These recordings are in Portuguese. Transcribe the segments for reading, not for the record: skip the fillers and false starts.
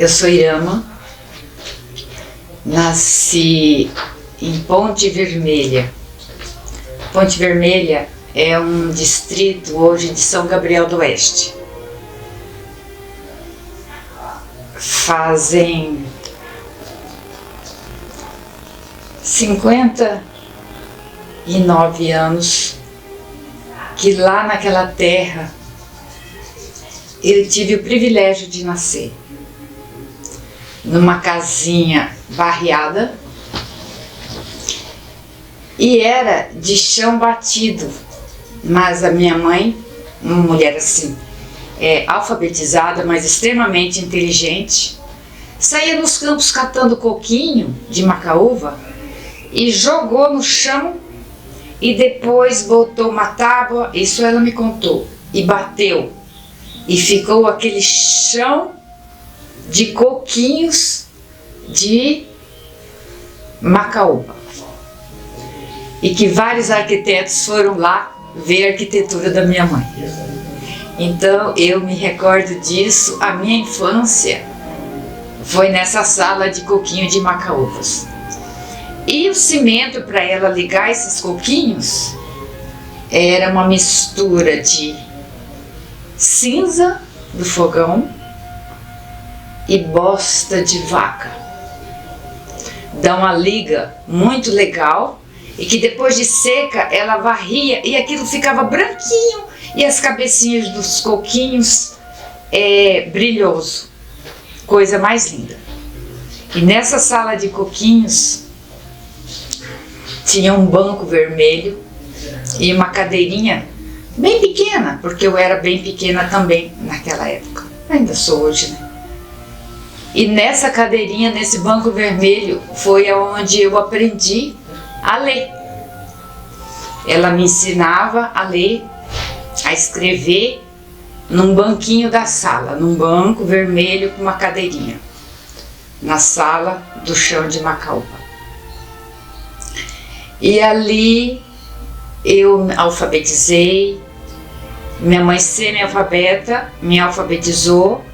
Eu sou Irama, nasci em Ponte Vermelha. Ponte Vermelha é um distrito hoje de São Gabriel do Oeste. Fazem 59 anos que lá naquela terra eu tive o privilégio de nascer numa casinha barreada e era de chão batido, mas a minha mãe, uma mulher assim, alfabetizada, mas extremamente inteligente, saía nos campos catando coquinho de macaúva e jogou no chão e depois botou uma tábua, isso ela me contou, e bateu. E ficou aquele chão de coquinhos de macaúba. E que vários arquitetos foram lá ver a arquitetura da minha mãe. Então eu me recordo disso, a minha infância foi nessa sala de coquinho de macaúvas. E o cimento para ela ligar esses coquinhos era uma mistura de cinza do fogão e bosta de vaca. Dá uma liga muito legal e que depois de seca ela varria e aquilo ficava branquinho e as cabecinhas dos coquinhos brilhoso. Coisa mais linda. E nessa sala de coquinhos tinha um banco vermelho e uma cadeirinha bem pequena, porque eu era bem pequena também naquela época, ainda sou hoje, né? E nessa cadeirinha, nesse banco vermelho, foi onde eu aprendi a ler. Ela me ensinava a ler, a escrever num banquinho da sala, num banco vermelho com uma cadeirinha, na sala do chão de macaúba. E ali eu alfabetizei, minha mãe semi-alfabeta me alfabetizou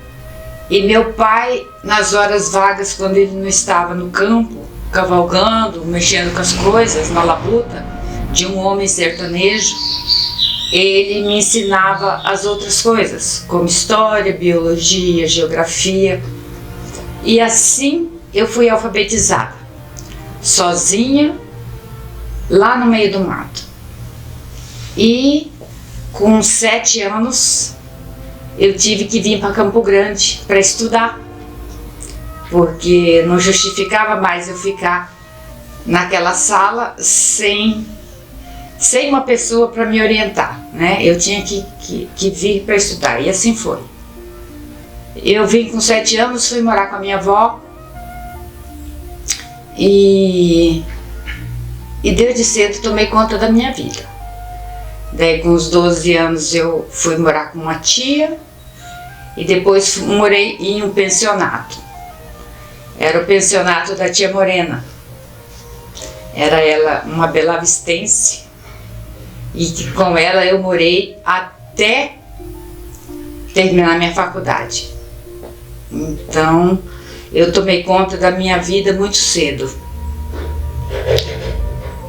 e meu pai, nas horas vagas, quando ele não estava no campo, cavalgando, mexendo com as coisas, na labuta de um homem sertanejo, ele me ensinava as outras coisas, como história, biologia, geografia. E assim eu fui alfabetizada, sozinha, lá no meio do mato. E com 7 anos eu tive que vir para Campo Grande para estudar, porque não justificava mais eu ficar naquela sala sem uma pessoa para me orientar, né? Eu tinha que vir para estudar, e assim foi. Eu vim com 7 anos, fui morar com a minha avó e desde cedo tomei conta da minha vida. Daí com os 12 anos eu fui morar com uma tia e depois morei em um pensionato. Era o pensionato da tia Morena. Era ela uma belavistense e com ela eu morei até terminar minha faculdade. Então eu tomei conta da minha vida muito cedo.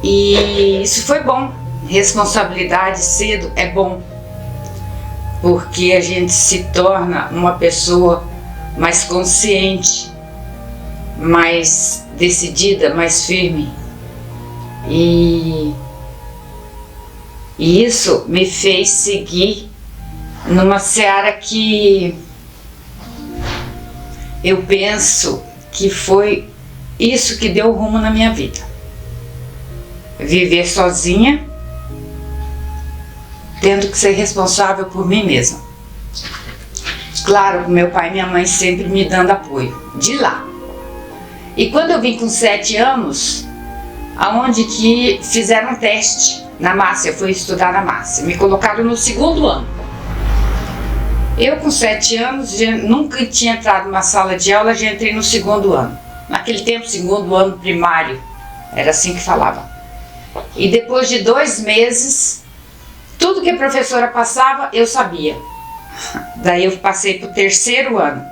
E isso foi bom. Responsabilidade cedo é bom, porque a gente se torna uma pessoa mais consciente, mais decidida, mais firme. E isso me fez seguir numa seara que eu penso que foi isso que deu rumo na minha vida. Viver sozinha, tendo que ser responsável por mim mesma. Claro, meu pai e minha mãe sempre me dando apoio, de lá. E quando eu vim com 7 anos, aonde que fizeram um teste na Márcia, eu fui estudar na Márcia, me colocaram no 2º ano. Eu com 7 anos, nunca tinha entrado numa sala de aula, já entrei no 2º ano. Naquele tempo, 2º ano primário, era assim que falava. E depois de 2 meses, tudo que a professora passava, eu sabia. Daí eu passei para o 3º ano.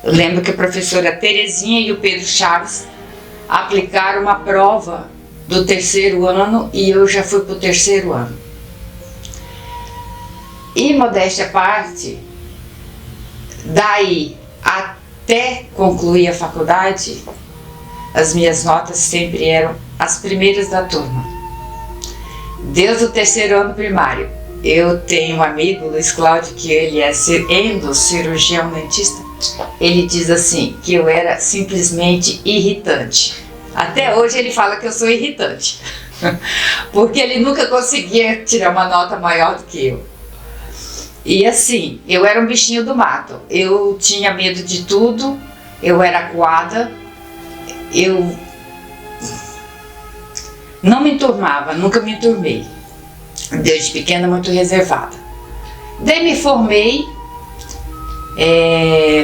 Eu lembro que a professora Terezinha e o Pedro Chaves aplicaram uma prova do terceiro ano e eu já fui para o terceiro ano. E, modéstia à parte, daí até concluir a faculdade, as minhas notas sempre eram as primeiras da turma. Desde o terceiro ano primário. Eu tenho um amigo, Luiz Cláudio, que ele é endocirurgião dentista. Ele diz assim, que eu era simplesmente irritante. Até hoje ele fala que eu sou irritante. Porque ele nunca conseguia tirar uma nota maior do que eu. E assim, eu era um bichinho do mato. Eu tinha medo de tudo, eu era acuada, eu não me enturmava, nunca me enturmei. Desde pequena, muito reservada. Daí me formei,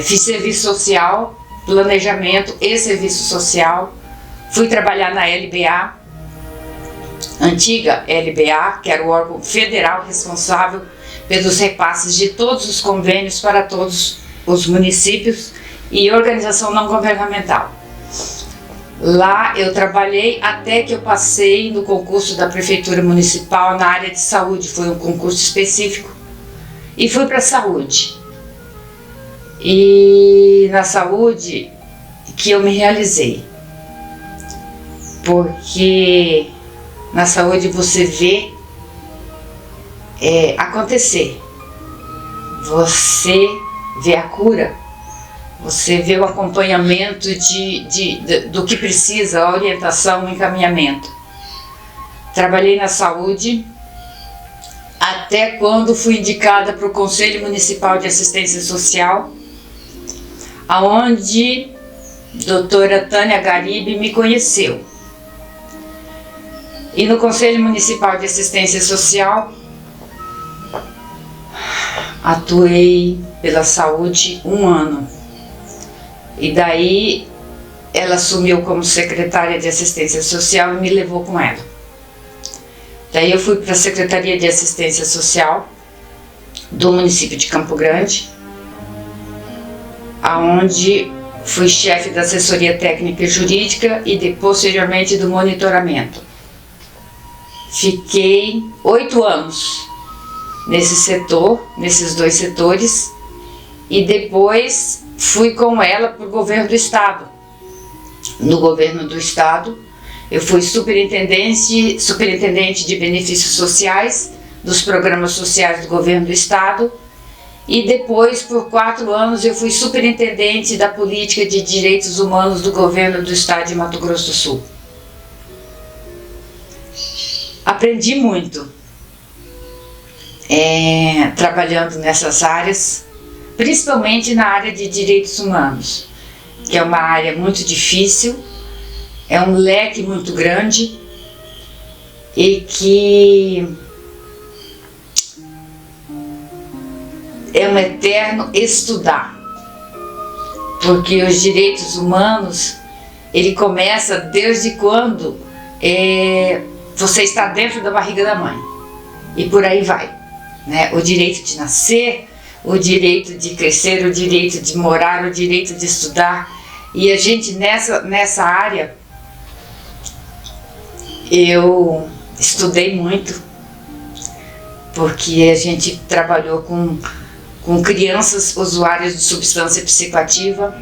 fiz serviço social, planejamento e serviço social. Fui trabalhar na LBA, antiga LBA, que era o órgão federal responsável pelos repasses de todos os convênios para todos os municípios e organização não governamental. Lá eu trabalhei até que eu passei no concurso da Prefeitura Municipal na área de saúde, foi um concurso específico, e fui para a saúde. E na saúde que eu me realizei, porque na saúde você vê acontecer, você vê a cura, você vê o acompanhamento do que precisa, a orientação, o encaminhamento. Trabalhei na saúde até quando fui indicada para o Conselho Municipal de Assistência Social, aonde a doutora Tânia Garibe me conheceu. E no Conselho Municipal de Assistência Social, atuei pela saúde 1 ano. E daí ela assumiu como secretária de Assistência Social e me levou com ela. Daí eu fui para a Secretaria de Assistência Social do município de Campo Grande, aonde fui chefe da assessoria técnica e jurídica e posteriormente do monitoramento. Fiquei 8 anos nesse setor, nesses 2 setores, e depois fui com ela para o governo do estado. No governo do estado, eu fui superintendente de benefícios sociais dos programas sociais do governo do estado, e depois, por 4 anos, eu fui superintendente da política de direitos humanos do governo do estado de Mato Grosso do Sul. Aprendi muito trabalhando nessas áreas, principalmente na área de direitos humanos, que é uma área muito difícil, é um leque muito grande e que é um eterno estudar, porque os direitos humanos, ele começa desde quando você está dentro da barriga da mãe, e por aí vai, né? O direito de nascer, o direito de crescer, o direito de morar, o direito de estudar. E a gente nessa área, eu estudei muito, porque a gente trabalhou com crianças usuárias de substância psicoativa,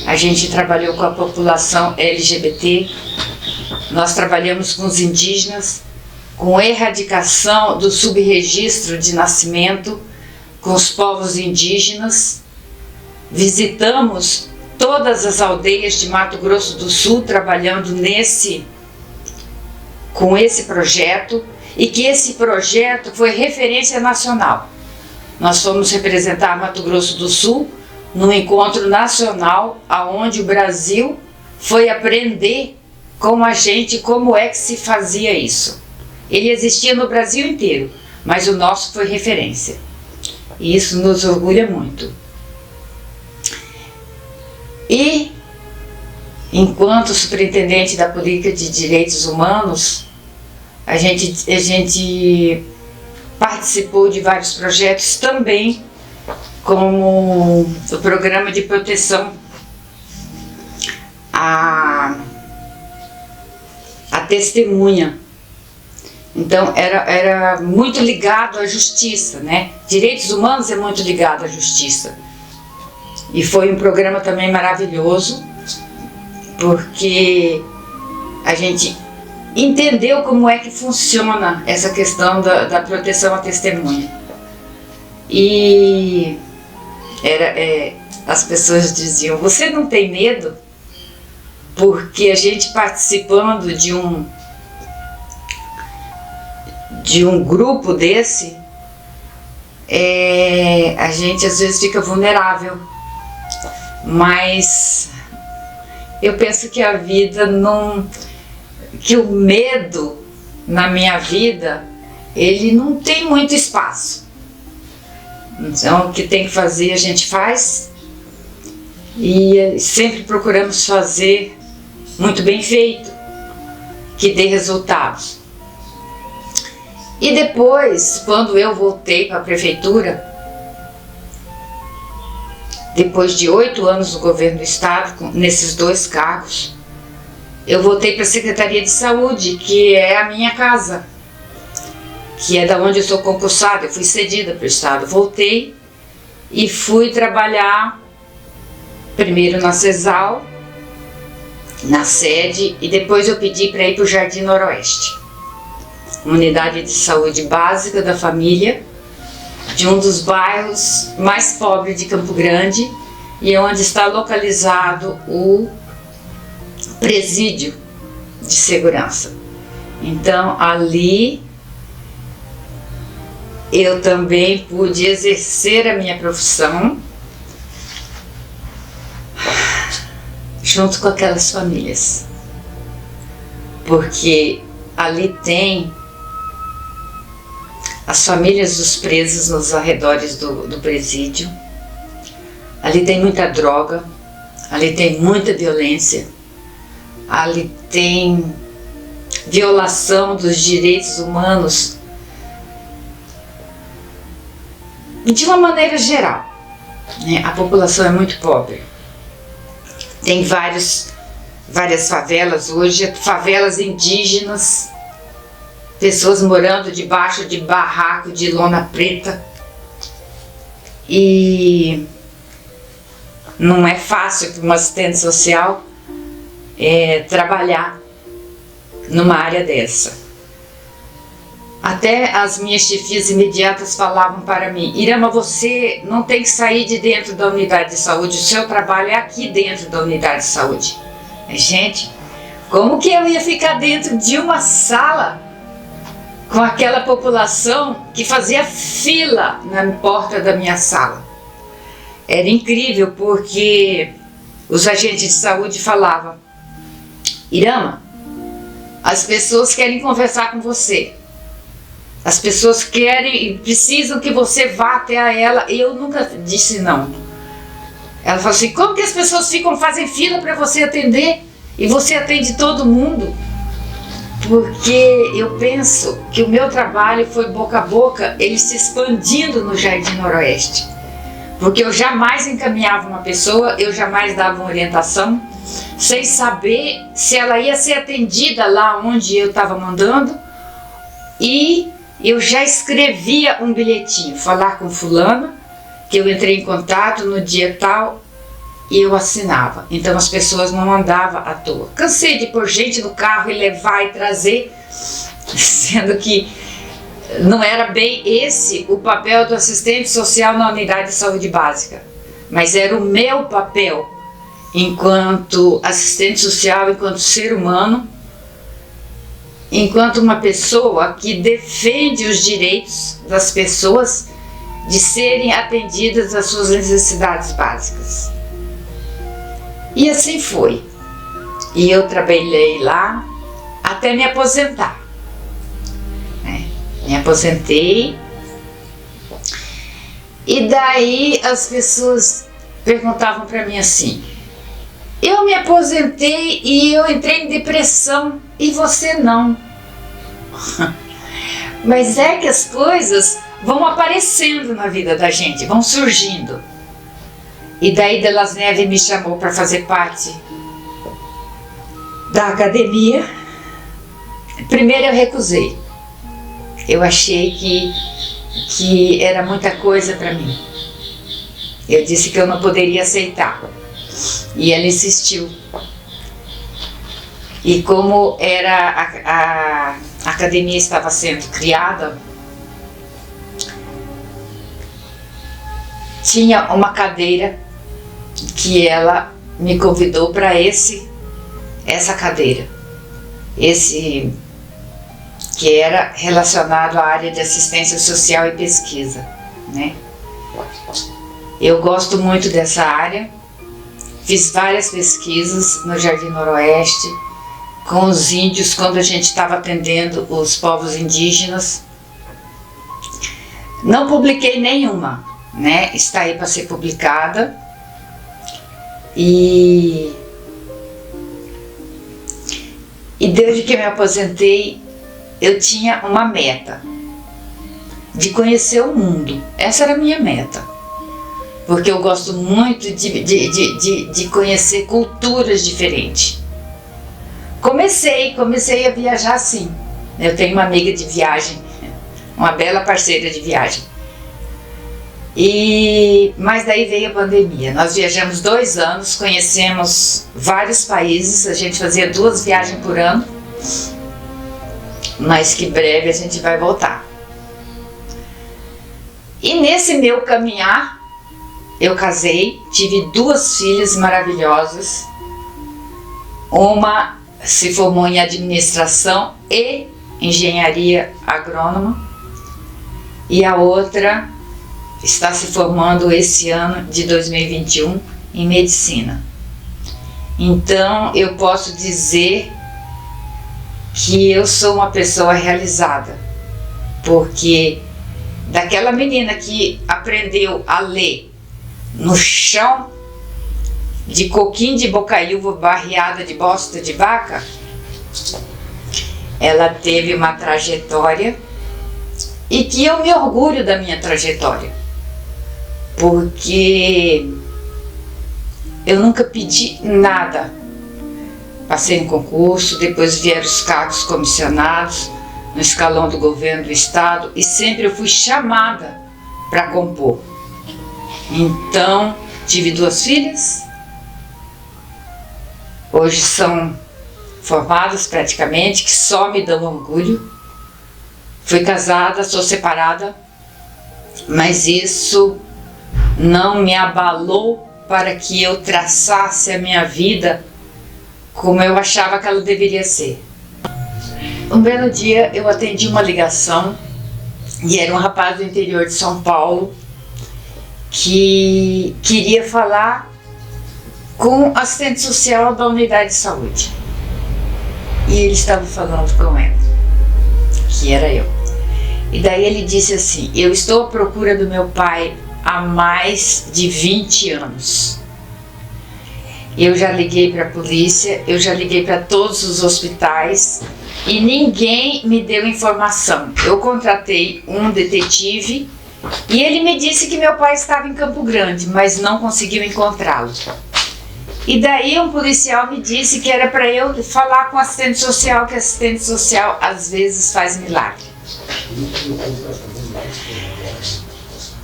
a gente trabalhou com a população LGBT, nós trabalhamos com os indígenas, com erradicação do subregistro de nascimento, com os povos indígenas, visitamos todas as aldeias de Mato Grosso do Sul trabalhando com esse projeto, e que esse projeto foi referência nacional. Nós fomos representar Mato Grosso do Sul no encontro nacional, aonde o Brasil foi aprender com a gente como é que se fazia isso. Ele existia no Brasil inteiro, mas o nosso foi referência. E isso nos orgulha muito. E, enquanto superintendente da política de direitos humanos, a gente participou de vários projetos também como o programa de proteção à testemunha. Então era muito ligado à justiça, né? Direitos humanos é muito ligado à justiça. E foi um programa também maravilhoso, porque a gente entendeu como é que funciona essa questão da proteção à testemunha. E as pessoas diziam: você não tem medo? Porque a gente participando de um grupo desse, a gente às vezes fica vulnerável. Mas eu penso que a vida não... que o medo na minha vida, ele não tem muito espaço. Então o que tem que fazer a gente faz, e sempre procuramos fazer muito bem feito, que dê resultados. E depois, quando eu voltei para a prefeitura, depois de 8 anos no governo do estado, nesses 2 cargos, eu voltei para a Secretaria de Saúde, que é a minha casa, que é da onde eu sou concursada. Eu fui cedida para o estado. Voltei e fui trabalhar primeiro na CESAL, na sede, e depois eu pedi para ir para o Jardim Noroeste, unidade de saúde básica da família, de um dos bairros mais pobres de Campo Grande, e onde está localizado o presídio de segurança. Então ali eu também pude exercer a minha profissão junto com aquelas famílias, porque ali tem as famílias dos presos nos arredores do presídio. Ali tem muita droga, ali tem muita violência, ali tem violação dos direitos humanos de uma maneira geral, né? A população é muito pobre. Tem várias favelas hoje, favelas indígenas, pessoas morando debaixo de barraco de lona preta, e não é fácil para uma assistente social trabalhar numa área dessa. Até as minhas chefias imediatas falavam para mim: Irama, você não tem que sair de dentro da unidade de saúde, o seu trabalho é aqui dentro da unidade de saúde. Gente, como que eu ia ficar dentro de uma sala com aquela população que fazia fila na porta da minha sala? Era incrível, porque os agentes de saúde falavam: Irama, as pessoas querem conversar com você, as pessoas querem e precisam que você vá até a ela. E eu nunca disse não. Ela falou assim: como que as pessoas fazem fila para você atender e você atende todo mundo? Porque eu penso que o meu trabalho foi boca a boca, ele se expandindo no Jardim Noroeste. Porque eu jamais encaminhava uma pessoa, eu jamais dava uma orientação sem saber se ela ia ser atendida lá onde eu estava mandando, e eu já escrevia um bilhetinho: falar com fulano, que eu entrei em contato no dia tal, e eu assinava. Então as pessoas não andavam à toa. Cansei de pôr gente no carro e levar e trazer, sendo que não era bem esse o papel do assistente social na unidade de saúde básica, mas era o meu papel enquanto assistente social, enquanto ser humano, enquanto uma pessoa que defende os direitos das pessoas de serem atendidas às suas necessidades básicas. E assim foi. E eu trabalhei lá até me aposentar. Me aposentei, e daí as pessoas perguntavam para mim assim: eu me aposentei e eu entrei em depressão, e você não. Mas é que as coisas vão aparecendo na vida da gente, vão surgindo. E daí Delas Neves me chamou para fazer parte da academia. Primeiro eu recusei. Eu achei que era muita coisa para mim. Eu disse que eu não poderia aceitar. E ela insistiu. E como a academia estava sendo criada, tinha uma cadeira que ela me convidou para essa cadeira. Esse que era relacionado à área de assistência social e pesquisa, né? Eu gosto muito dessa área, fiz várias pesquisas no Jardim Noroeste, com os índios, quando a gente estava atendendo os povos indígenas. Não publiquei nenhuma, né? Está aí para ser publicada. E desde que eu me aposentei, eu tinha uma meta de conhecer o mundo. Essa era a minha meta, porque eu gosto muito de conhecer culturas diferentes. Comecei a viajar assim. Eu tenho uma amiga de viagem, uma bela parceira de viagem. Mas daí veio a pandemia. Nós viajamos 2 anos, conhecemos vários países, a gente fazia 2 viagens por ano, mas que breve a gente vai voltar. E nesse meu caminhar, eu casei, tive 2 filhas maravilhosas. Uma se formou em administração e engenharia agrônoma, e a outra está se formando esse ano de 2021 em medicina. Então eu posso dizer que eu sou uma pessoa realizada, porque daquela menina que aprendeu a ler no chão de coquinho de bocaiúva barreada de bosta de vaca, ela teve uma trajetória, e que eu me orgulho da minha trajetória, porque eu nunca pedi nada. Passei em concurso, depois vieram os cargos comissionados no escalão do governo do estado, e sempre eu fui chamada para compor. Então, tive 2 filhas, hoje são formadas praticamente, que só me dão orgulho. Fui casada, sou separada, mas isso não me abalou para que eu traçasse a minha vida como eu achava que ela deveria ser. Um belo dia eu atendi uma ligação, e era um rapaz do interior de São Paulo que queria falar com o assistente social da unidade de saúde. E ele estava falando com ela, que era eu. E daí ele disse assim: eu estou à procura do meu pai há mais de 20 anos. Eu já liguei para a polícia, eu já liguei para todos os hospitais e ninguém me deu informação. Eu contratei um detetive e ele me disse que meu pai estava em Campo Grande, mas não conseguiu encontrá-lo. E daí um policial me disse que era para eu falar com o assistente social, que assistente social às vezes faz milagre.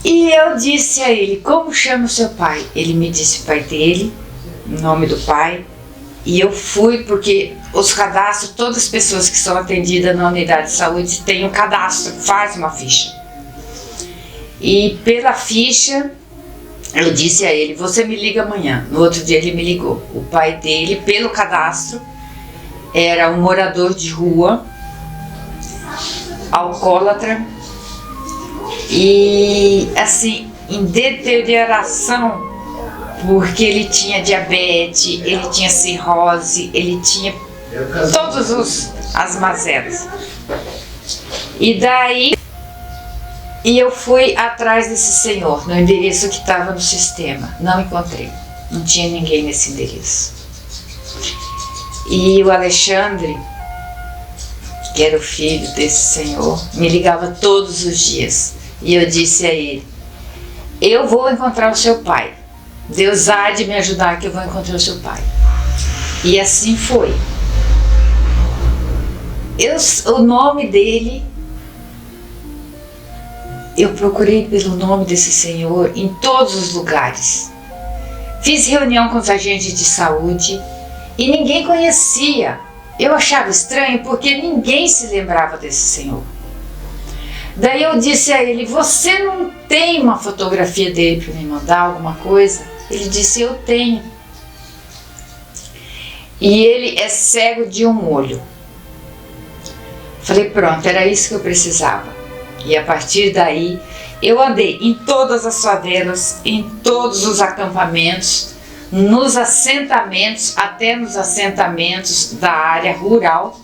E eu disse a ele: como chama o seu pai? Ele me disse o pai dele, o nome do pai, e eu fui, porque os cadastros, todas as pessoas que são atendidas na unidade de saúde têm um cadastro, faz uma ficha. E pela ficha, eu disse a ele: você me liga amanhã. No outro dia ele me ligou. O pai dele, pelo cadastro, era um morador de rua, alcoólatra, e assim, em deterioração, porque ele tinha diabetes, ele tinha cirrose, ele tinha todas as mazelas. E daí eu fui atrás desse senhor, no endereço que estava no sistema. Não encontrei, não tinha ninguém nesse endereço. E o Alexandre, que era o filho desse senhor, me ligava todos os dias. E eu disse a ele: eu vou encontrar o seu pai. Deus há de me ajudar que eu vou encontrar o seu pai. E assim foi. O nome dele, eu procurei pelo nome desse senhor em todos os lugares. Fiz reunião com os agentes de saúde e ninguém conhecia. Eu achava estranho porque ninguém se lembrava desse senhor. Daí eu disse a ele: você não tem uma fotografia dele para me mandar, alguma coisa? Ele disse: eu tenho. E ele é cego de um olho. Falei: pronto, era isso que eu precisava. E a partir daí eu andei em todas as favelas, em todos os acampamentos, nos assentamentos, até nos assentamentos da área rural,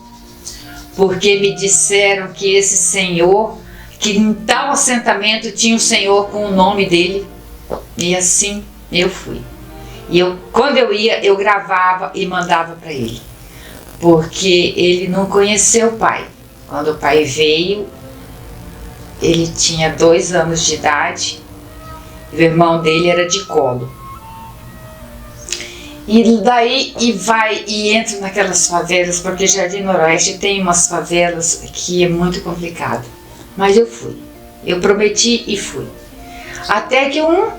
porque me disseram que esse senhor, que em tal assentamento tinha um senhor com o nome dele. E assim eu fui. E quando eu ia, eu gravava e mandava para ele, porque ele não conheceu o pai. Quando o pai veio, ele tinha 2 anos de idade e o irmão dele era de colo. E daí entra naquelas favelas, porque Jardim Noroeste tem umas favelas que é muito complicado. Mas eu fui, eu prometi e fui. Até que um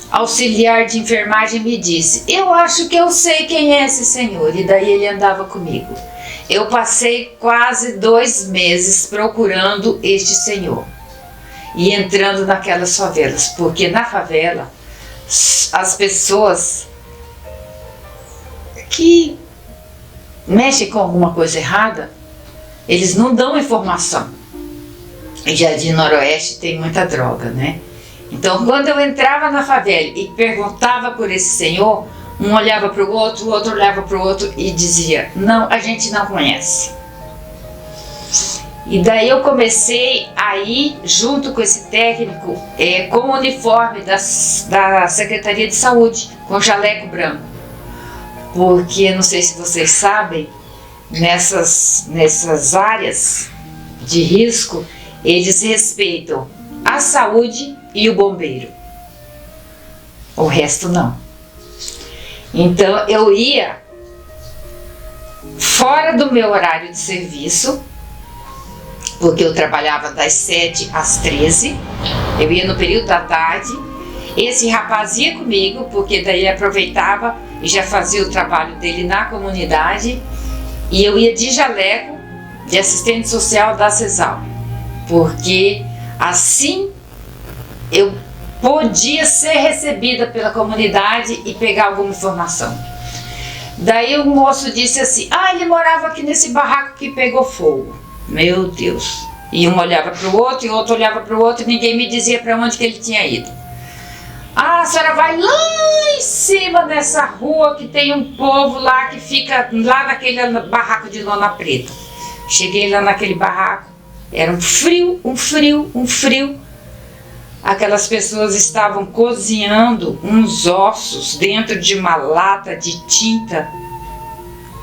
auxiliar de enfermagem me disse: eu acho que eu sei quem é esse senhor. E daí ele andava comigo. Eu passei quase 2 meses procurando este senhor e entrando naquelas favelas, porque na favela as pessoas que mexem com alguma coisa errada, eles não dão informação. Em Jardim Noroeste tem muita droga, né? Então quando eu entrava na favela e perguntava por esse senhor, um olhava para o outro olhava para o outro e dizia: não, a gente não conhece. E daí eu comecei a ir junto com esse técnico com o uniforme da Secretaria de Saúde, com jaleco branco. Porque, não sei se vocês sabem, nessas áreas de risco, eles respeitam a saúde e o bombeiro. O resto não. Então eu ia fora do meu horário de serviço, porque eu trabalhava das 7 às 13, eu ia no período da tarde. Esse rapaz ia comigo, porque daí ele aproveitava e já fazia o trabalho dele na comunidade, e eu ia de jaleco de assistente social da CESAL, porque assim eu podia ser recebida pela comunidade e pegar alguma informação. Daí o moço disse assim: ele morava aqui nesse barraco que pegou fogo. Meu Deus! E um olhava para o outro e o outro olhava para o outro e ninguém me dizia para onde que ele tinha ido. A senhora vai lá em cima nessa rua que tem um povo lá que fica lá naquele barraco de lona preta. Cheguei lá naquele barraco, era um frio. Aquelas pessoas estavam cozinhando uns ossos dentro de uma lata de tinta,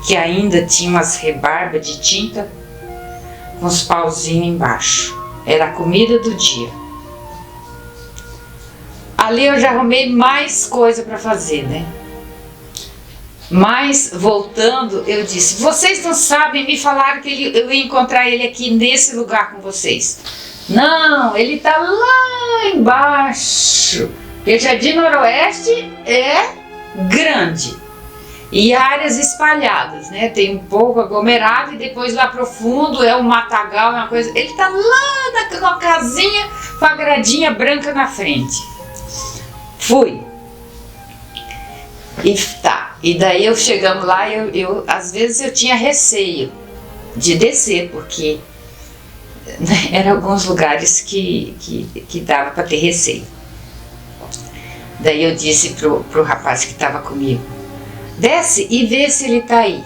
que ainda tinha umas rebarbas de tinta, com os pauzinhos embaixo. Era a comida do dia. Ali eu já arrumei mais coisa para fazer, né? Mas, voltando, eu disse: vocês não sabem, me falaram que eu ia encontrar ele aqui nesse lugar com vocês. Não, ele está lá embaixo. Porque Jardim Noroeste é grande. E áreas espalhadas, né? Tem um pouco aglomerado e depois lá profundo é um matagal, é uma coisa. Ele está lá numa casinha com a gradinha branca na frente. Fui. E tá. E daí eu chegando lá, às vezes eu tinha receio de descer, porque eram alguns lugares que dava para ter receio. Daí eu disse pro rapaz que estava comigo: desce e vê se ele está aí.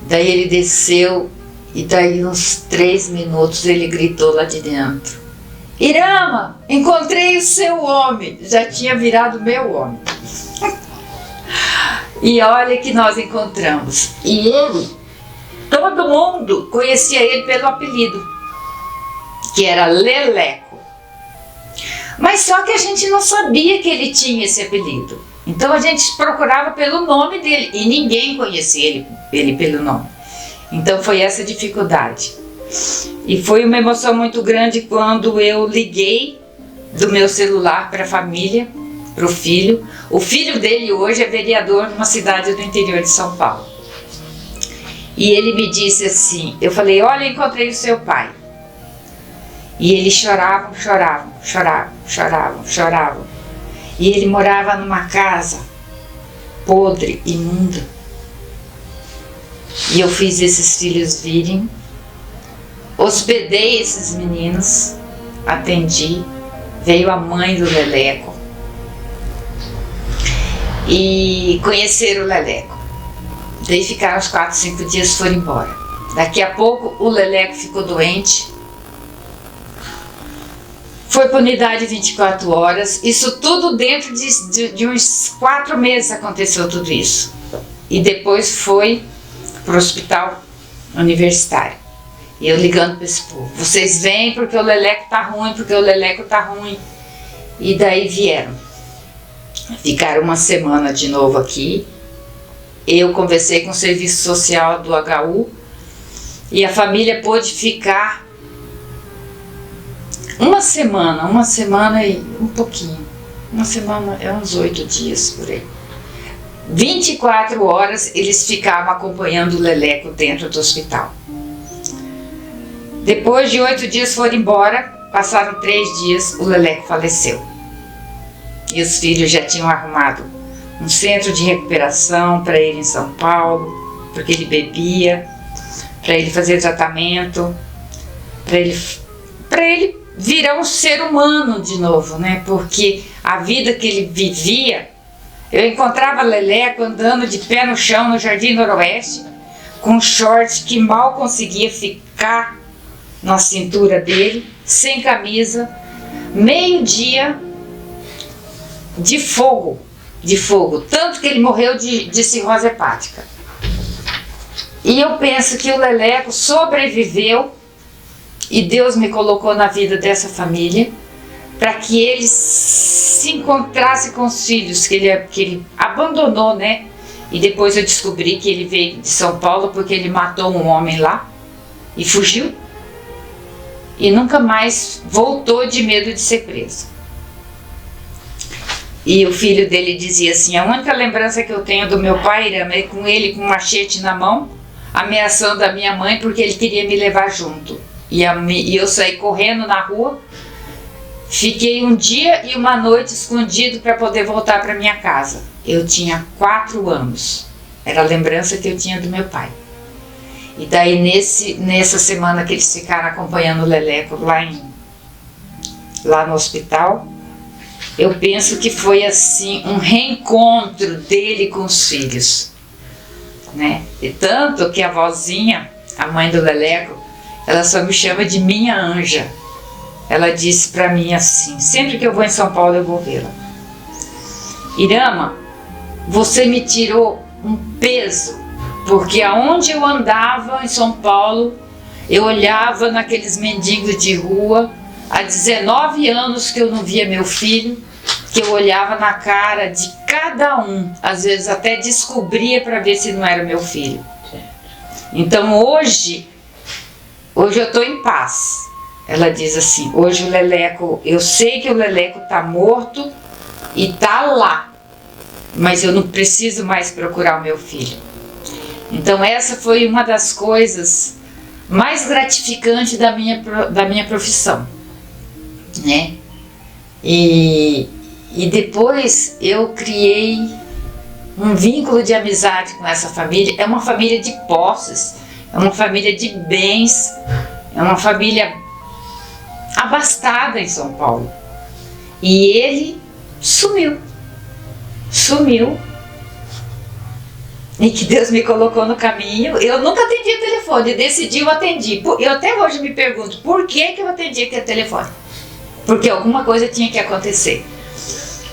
Daí ele desceu e daí uns 3 minutos ele gritou lá de dentro: Irama, encontrei o seu homem. Já tinha virado meu homem. E olha que nós encontramos. E ele, todo mundo conhecia ele pelo apelido. que era Leleco. Mas só que a gente não sabia que ele tinha esse apelido. Então a gente procurava pelo nome dele e ninguém conhecia ele pelo nome. Então foi essa dificuldade. E foi uma emoção muito grande quando eu liguei do meu celular para a família, para o filho. O filho dele hoje é vereador numa cidade do interior de São Paulo. E ele me disse assim, eu falei, olha, encontrei o seu pai. E eles choravam. E ele morava numa casa podre, imunda. E eu fiz esses filhos virem, hospedei esses meninos, atendi, veio a mãe do Leleco e conheceram o Leleco. Daí ficaram uns 4, 5 dias e foram embora. Daqui a pouco o Leleco ficou doente, foi para a unidade 24 horas, isso tudo dentro de uns 4 meses aconteceu tudo isso. E depois foi para o hospital universitário. E eu ligando para esse povo, vocês vêm porque o Leleco tá ruim, porque o Leleco tá ruim. E daí vieram. Ficaram uma semana de novo aqui. Eu conversei com o serviço social do HU e a família pôde ficar uma semana e um pouquinho. Uma semana é uns 8 dias por aí. 24 horas eles ficavam acompanhando o Leleco dentro do hospital. Depois de 8 dias foram embora, passaram 3 dias, o Leleco faleceu. E os filhos já tinham arrumado um centro de recuperação para ele em São Paulo, porque ele bebia, para ele fazer tratamento, para ele virar um ser humano de novo, né? Porque a vida que ele vivia, eu encontrava Leleco andando de pé no chão no Jardim Noroeste, com um short que mal conseguia ficar na cintura dele, sem camisa, meio-dia, de fogo, tanto que ele morreu de cirrose hepática. E eu penso que o Leleco sobreviveu e Deus me colocou na vida dessa família para que ele se encontrasse com os filhos que ele abandonou, né? E depois eu descobri que ele veio de São Paulo porque ele matou um homem lá e fugiu. E nunca mais voltou de medo de ser preso. E o filho dele dizia assim, a única lembrança que eu tenho do meu pai era com ele com um machete na mão, ameaçando a minha mãe porque ele queria me levar junto. E eu saí correndo na rua, fiquei um dia e uma noite escondido para poder voltar para minha casa. Eu tinha 4 anos, era a lembrança que eu tinha do meu pai. E daí nessa semana que eles ficaram acompanhando o Leleco lá no hospital, eu penso que foi assim um reencontro dele com os filhos, né? E tanto que a vozinha, a mãe do Leleco, ela só me chama de minha anja. Ela disse para mim assim, sempre que eu vou em São Paulo eu vou vê-la. Irama, você me tirou um peso, porque aonde eu andava em São Paulo, eu olhava naqueles mendigos de rua, há 19 anos que eu não via meu filho, que eu olhava na cara de cada um, às vezes até descobria para ver se não era meu filho. Então hoje eu estou em paz. Ela diz assim, hoje o Leleco, eu sei que o Leleco está morto e está lá, mas eu não preciso mais procurar o meu filho. Então essa foi uma das coisas mais gratificantes da minha profissão, né? E depois eu criei um vínculo de amizade com essa família. É uma família de posses, é uma família de bens, é uma família abastada em São Paulo. E ele sumiu. E que Deus me colocou no caminho. Eu nunca atendi o telefone, decidi, eu atendi. Eu até hoje me pergunto, por que eu atendi aquele telefone? Porque alguma coisa tinha que acontecer.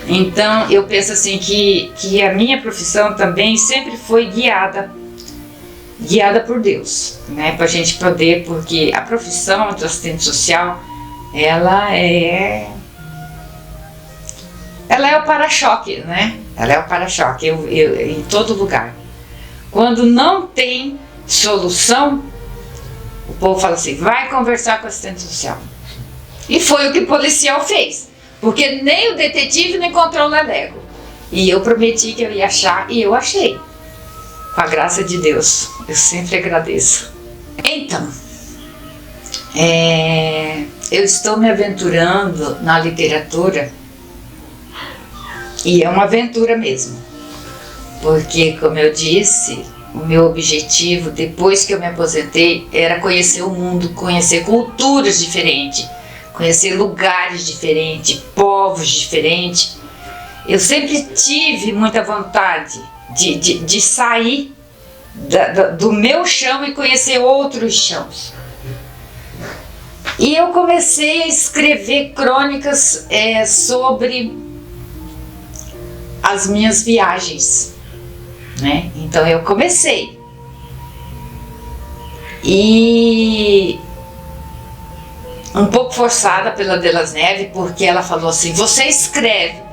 Então eu penso assim que a minha profissão também sempre foi guiada guiada por Deus, né? Para a gente poder, porque a profissão do assistente social, ela é o para-choque, né? Ela é o para-choque em todo lugar. Quando não tem solução, o povo fala assim, vai conversar com o assistente social. E foi o que o policial fez, porque nem o detetive não encontrou o Lelego. E eu prometi que eu ia achar, e eu achei. Com a graça de Deus, eu sempre agradeço. Então, eu estou me aventurando na literatura, e é uma aventura mesmo, porque, como eu disse, o meu objetivo, depois que eu me aposentei, era conhecer o mundo, conhecer culturas diferentes, conhecer lugares diferentes, povos diferentes. Eu sempre tive muita vontade de sair do meu chão e conhecer outros chãos. E eu comecei a escrever crônicas sobre as minhas viagens, né? Então eu comecei. E um pouco forçada pela Delas Neves, porque ela falou assim, você escreve.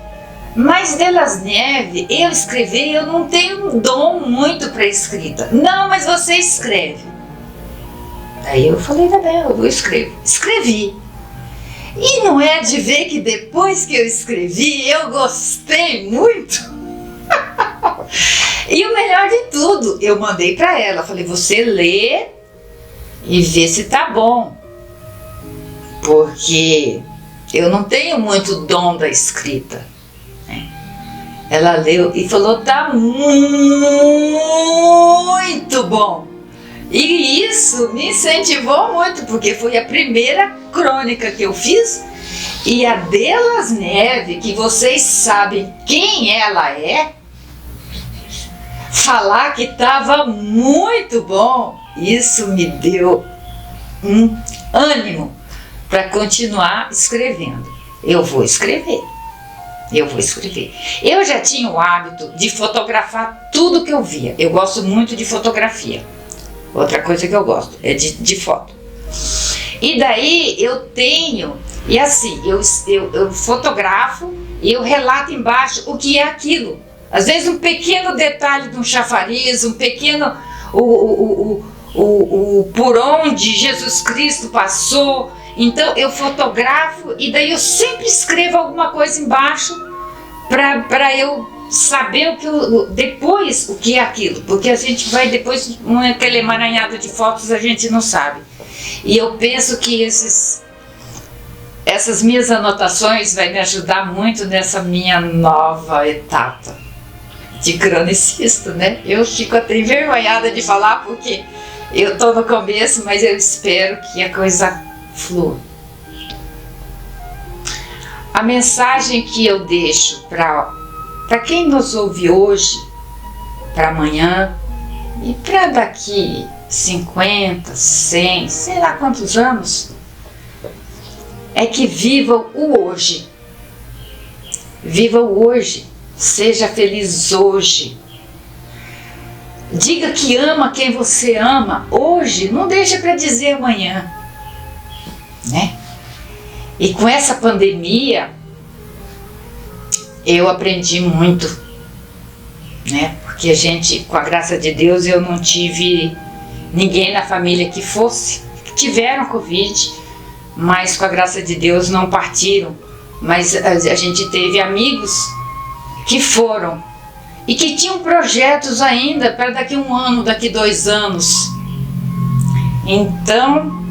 Mas Delas Neves, eu escrever, eu não tenho um dom muito para escrita. Não, mas você escreve. Aí eu falei, tá bem, eu escrevo. Escrevi. E não é de ver que depois que eu escrevi, eu gostei muito. E o melhor de tudo, eu mandei para ela, falei, você lê e vê se tá bom. Porque eu não tenho muito dom da escrita. Ela leu e falou, tá muito bom. E isso me incentivou muito, porque foi a primeira crônica que eu fiz. E a Delas Neves, que vocês sabem quem ela é, falar que estava muito bom, isso me deu um ânimo para continuar escrevendo. Eu vou escrever. Eu já tinha o hábito de fotografar tudo que eu via. Eu gosto muito de fotografia. Outra coisa que eu gosto é de foto. E daí eu tenho, e assim, eu fotografo e eu relato embaixo o que é aquilo. Às vezes um pequeno detalhe de um chafariz, um pequeno, por onde Jesus Cristo passou. Então eu fotografo e daí eu sempre escrevo alguma coisa embaixo para eu saber depois o que é aquilo, porque a gente vai depois, aquele emaranhado de fotos a gente não sabe. E eu penso que essas minhas anotações vai me ajudar muito nessa minha nova etapa de cronicista, né? Eu fico até envergonhada de falar porque eu estou no começo, mas eu espero que a coisa flua. A mensagem que eu deixo para quem nos ouve hoje, para amanhã e para daqui 50, 100, sei lá quantos anos, é que vivam o hoje. Viva o hoje. Seja feliz hoje. Diga que ama quem você ama hoje. Não deixa para dizer amanhã, né? E com essa pandemia, eu aprendi muito, né? Porque a gente, com a graça de Deus, eu não tive ninguém na família que tiveram Covid, mas com a graça de Deus não partiram. Mas a gente teve amigos que foram e que tinham projetos ainda para daqui 1 ano, daqui 2 anos. Então,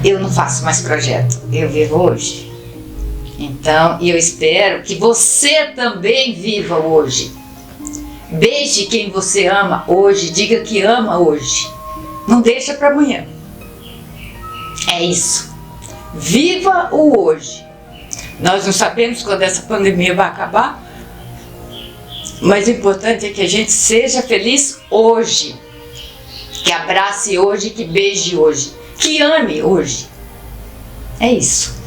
eu não faço mais projeto, eu vivo hoje. Então, eu espero que você também viva hoje. Beije quem você ama hoje, diga que ama hoje. Não deixa para amanhã. É isso. Viva o hoje. Nós não sabemos quando essa pandemia vai acabar, mas o importante é que a gente seja feliz hoje. Que abrace hoje, que beije hoje, que ame hoje. É isso.